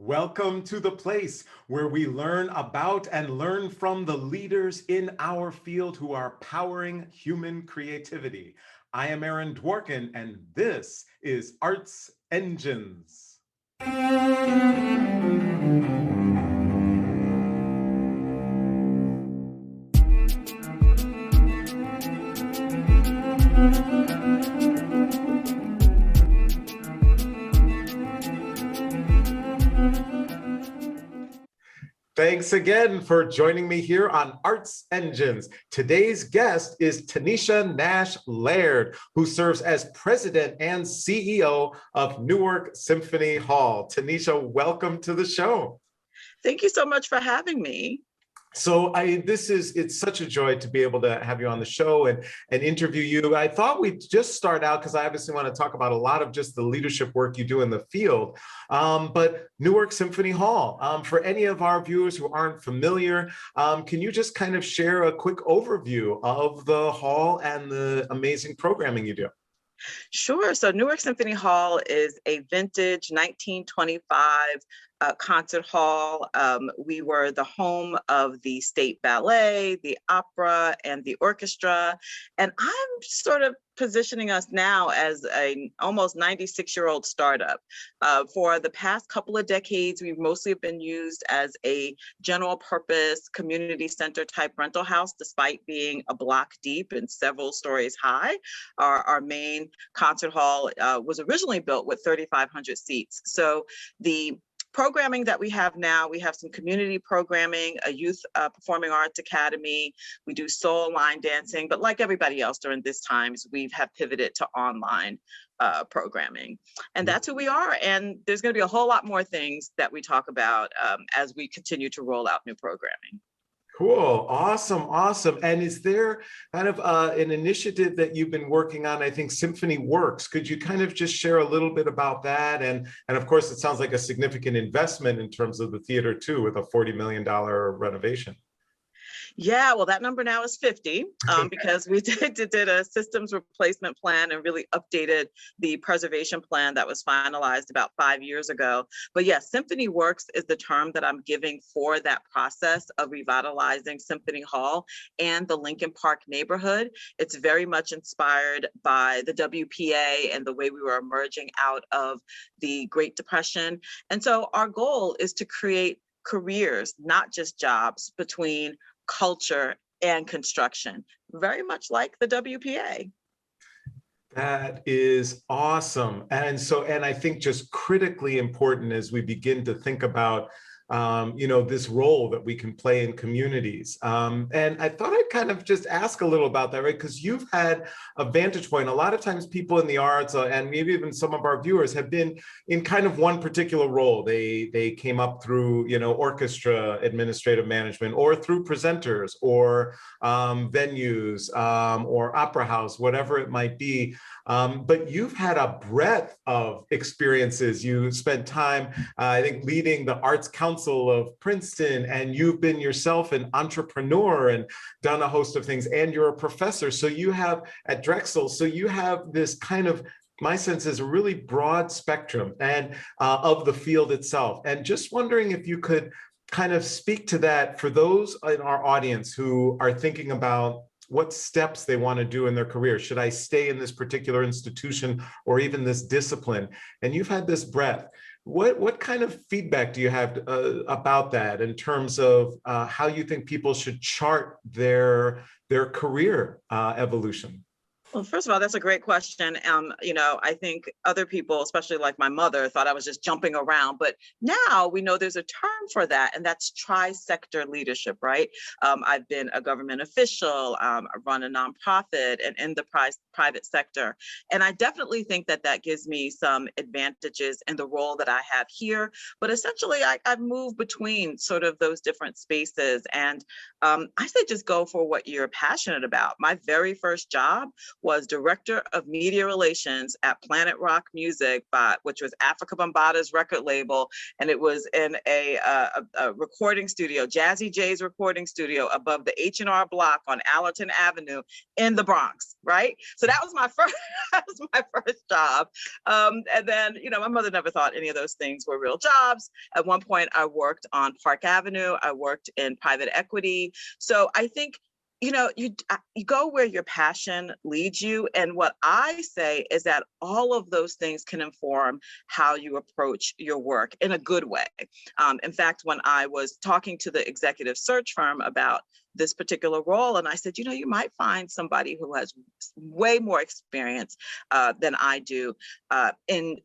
Welcome to the place where we learn about and learn from the leaders in our field who are powering human creativity. I am Aaron Dworkin, and this is Arts Engines. Thanks again for joining me here on Arts Engines. Today's guest is Taneshia Nash Laird, who serves as president and CEO of Newark Symphony Hall. Taneshia, welcome to the show. Thank you so much for having me. So it's such a joy to be able to have you on the show and interview you. I thought we'd just start out because I obviously want to talk about a lot of just the leadership work you do in the field. But Newark Symphony Hall, for any of our viewers who aren't familiar, can you just kind of share a quick overview of the hall and the amazing programming you do? Sure. So Newark Symphony Hall is a vintage 1925 concert hall. We were the home of the State Ballet, the opera, and the orchestra. And I'm sort of positioning us now as an almost 96-year-old startup. For the past couple of decades, we've mostly been used as a general purpose community center type rental house, despite being a block deep and several stories high. Our main concert hall was originally built with 3,500 seats. So the programming that we have now, we have some community programming, a youth performing arts academy. We do soul line dancing, but like everybody else during this times, we have pivoted to online programming. And that's who we are. And there's going to be a whole lot more things that we talk about as we continue to roll out new programming. Cool. Awesome. And is there kind of an initiative that you've been working on? I think Symphony Works. Could you kind of just share a little bit about that? And of course, it sounds like a significant investment in terms of the theater too, with a $40 million renovation. Yeah, well, that number now is 50 because we did a systems replacement plan and really updated the preservation plan that was finalized about 5 years ago. But yes, Symphony Works is the term that I'm giving for that process of revitalizing Symphony Hall and the Lincoln Park neighborhood. It's very much inspired by the WPA and the way we were emerging out of the Great Depression. And so our goal is to create careers, not just jobs, between culture and construction, very much like the WPA. That is awesome. And I think just critically important as we begin to think about this role that we can play in communities. And I thought I'd kind of just ask a little about that, right? Because you've had a vantage point. A lot of times people in the arts and maybe even some of our viewers have been in kind of one particular role. They came up through, orchestra administrative management or through presenters or venues or opera house, whatever it might be. But you've had a breadth of experiences. You spent time, I think, leading the Arts Council of Princeton, and you've been yourself an entrepreneur and done a host of things, and you're a professor. So you have at Drexel, so you have this kind of, my sense is a really broad spectrum and of the field itself. And just wondering if you could kind of speak to that for those in our audience who are thinking about what steps they want to do in their career. Should I stay in this particular institution or even this discipline? And you've had this breadth. What kind of feedback do you have about that in terms of how you think people should chart their career evolution? Well, first of all, that's a great question. I think other people, especially like my mother, thought I was just jumping around. But now we know there's a term for that, and that's tri-sector leadership, right? I've been a government official, I run a nonprofit, and in the private sector. And I definitely think that that gives me some advantages in the role that I have here. But essentially, I've moved between sort of those different spaces. And I say just go for what you're passionate about. My very first job was director of media relations at Planet Rock Music, which was Africa Bambaata's record label. And it was in a recording studio, Jazzy J's recording studio above the H&R Block on Allerton Avenue in the Bronx, right? So that was my first, that was my first job. And then, you know, my mother never thought any of those things were real jobs. At one point, I worked on Park Avenue. I worked in private equity. So I think, you know, you go where your passion leads you. And what I say is that all of those things can inform how you approach your work in a good way. In fact, when I was talking to the executive search firm about this particular role, and I said, you know, you might find somebody who has way more experience than I do in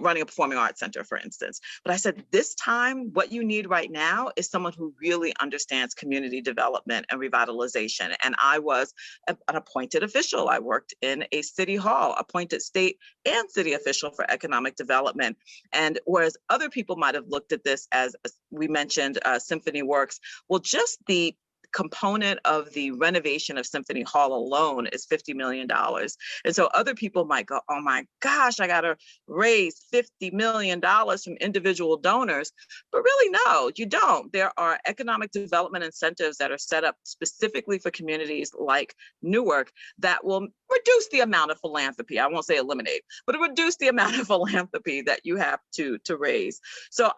running a performing arts center, for instance. But I said, this time, what you need right now is someone who really understands community development and revitalization. And I was an appointed official. I worked in a city hall, appointed state and city official for economic development. And whereas other people might have looked at this as, we mentioned, Symphony works, well, just the component of the renovation of Symphony Hall alone is $50 million. And so other people might go, oh my gosh, I got to raise $50 million from individual donors. But really, no, you don't. There are economic development incentives that are set up specifically for communities like Newark that will reduce the amount of philanthropy. I won't say eliminate, but reduce the amount of philanthropy that you have to raise. So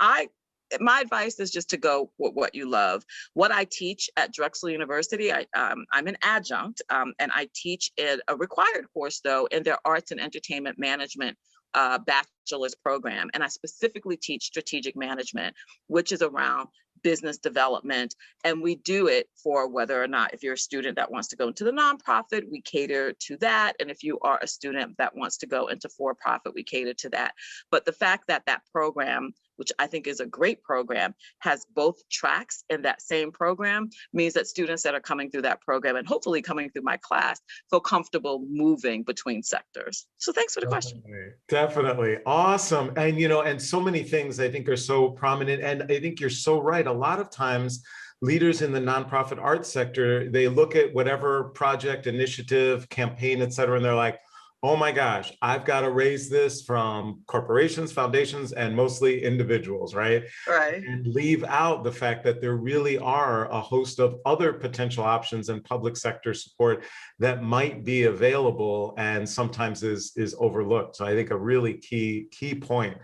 my advice is just to go with what you love. What I teach at Drexel University, I'm an adjunct, and I teach in a required course, though, in their arts and entertainment management bachelor's program. And I specifically teach strategic management, which is around business development. And we do it for whether or not, if you're a student that wants to go into the nonprofit, we cater to that. And if you are a student that wants to go into for-profit, we cater to that. But the fact that that program, which I think is a great program, has both tracks in that same program means that students that are coming through that program and hopefully coming through my class feel comfortable moving between sectors. So thanks for the question. Definitely. Awesome. And, you know, and so many things I think are so prominent. And I think you're so right. A lot of times leaders in the nonprofit arts sector, they look at whatever project, initiative, campaign, et cetera, and they're like, oh my gosh, I've got to raise this from corporations, foundations, and mostly individuals, right? Right. And leave out the fact that there really are a host of other potential options and public sector support that might be available and sometimes is overlooked. So I think a really key point.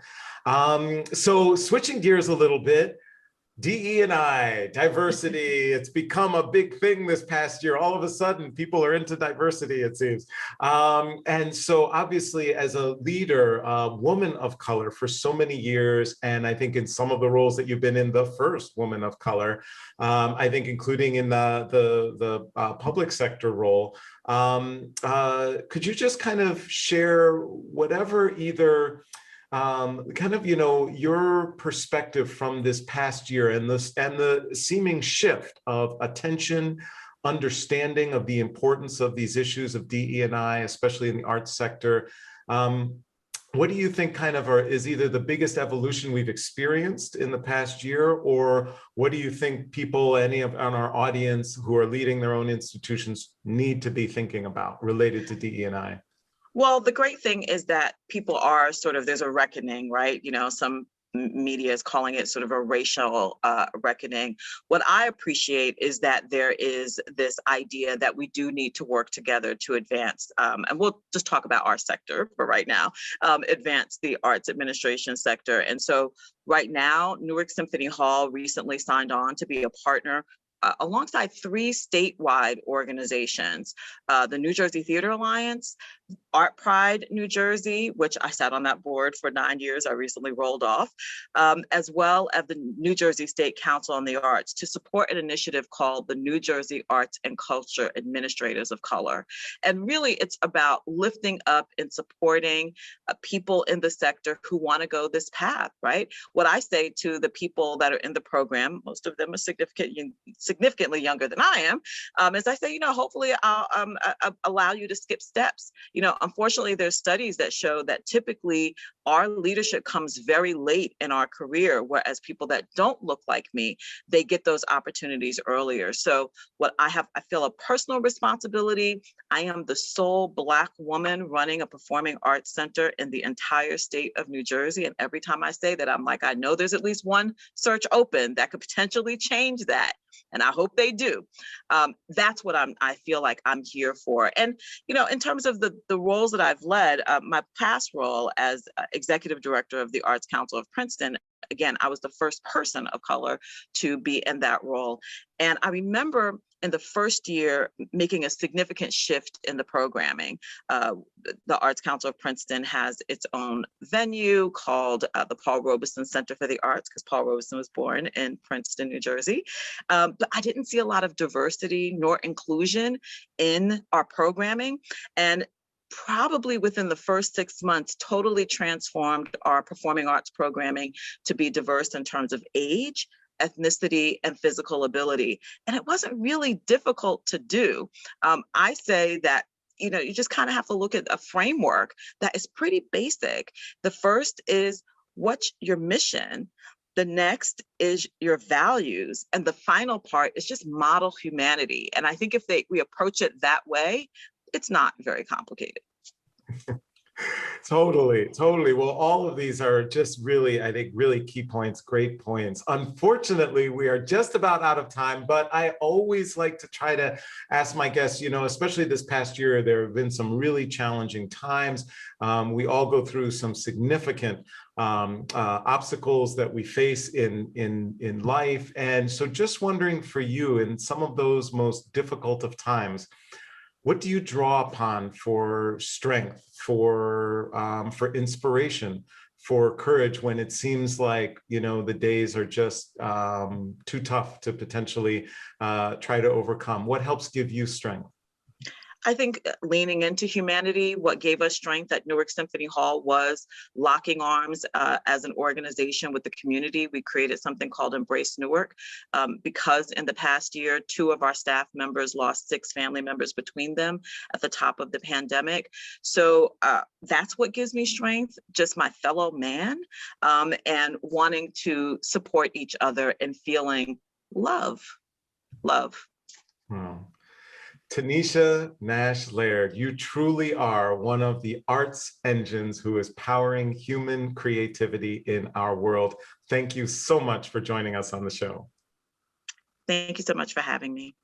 So switching gears a little bit, DE&I, diversity, it's become a big thing this past year. All of a sudden, people are into diversity, it seems. And so obviously, as a leader, woman of color for so many years, and I think in some of the roles that you've been in, the first woman of color, I think including in the public sector role, could you just kind of share whatever either kind of, you know, your perspective from this past year and the seeming shift of attention, understanding of the importance of these issues of DE&I, especially in the arts sector. What do you think kind of is either the biggest evolution we've experienced in the past year, or what do you think people, any of on our audience who are leading their own institutions, need to be thinking about related to DE&I? Well, the great thing is that people are there's a reckoning, right? You know, some media is calling it sort of a racial reckoning. What I appreciate is that there is this idea that we do need to work together to advance, and we'll just talk about our sector for right now, advance the arts administration sector. And so right now, Newark Symphony Hall recently signed on to be a partner alongside 3 statewide organizations, the New Jersey Theater Alliance, Art Pride New Jersey, which I sat on that board for 9 years, I recently rolled off, as well as the New Jersey State Council on the Arts, to support an initiative called the New Jersey Arts and Culture Administrators of Color. And really, it's about lifting up and supporting people in the sector who want to go this path, right? What I say to the people that are in the program, most of them are significantly younger than I am, is I say, you know, hopefully I'll allow you to skip steps. unfortunately, there's studies that show that typically our leadership comes very late in our career, whereas people that don't look like me, they get those opportunities earlier. So I feel a personal responsibility. I am the sole Black woman running a performing arts center in the entire state of New Jersey. And every time I say that, I'm like, I know there's at least one search open that could potentially change that. And I hope they do. That's what I feel like I'm here for. And, in terms of the roles that I've led, my past role as executive director of the Arts Council of Princeton, again, I was the first person of color to be in that role. And I remember in the first year making a significant shift in the programming. The Arts Council of Princeton has its own venue called the Paul Robeson Center for the Arts, because Paul Robeson was born in Princeton, New Jersey. But I didn't see a lot of diversity nor inclusion in our programming. And probably within the first 6 months, totally transformed our performing arts programming to be diverse in terms of age, ethnicity, and physical ability. And it wasn't really difficult to do. I say that, you just kind of have to look at a framework that is pretty basic. The first is, what's your mission? The next is your values. And the final part is just model humanity. And I think if we approach it that way, it's not very complicated. Totally. Well, all of these are just really, I think, really key points, great points. Unfortunately, we are just about out of time, but I always like to try to ask my guests, especially this past year, there have been some really challenging times. We all go through some significant obstacles that we face in life. And so just wondering for you, in some of those most difficult of times, what do you draw upon for strength, for inspiration, for courage when it seems like, the days are just too tough to potentially try to overcome? What helps give you strength? I think leaning into humanity, what gave us strength at Newark Symphony Hall was locking arms as an organization with the community. We created something called Embrace Newark because in the past year, 2 of our staff members lost 6 family members between them at the top of the pandemic. So that's what gives me strength, just my fellow man, and wanting to support each other and feeling love. Wow. Taneshia Nash Laird, you truly are one of the arts engines who is powering human creativity in our world. Thank you so much for joining us on the show. Thank you so much for having me.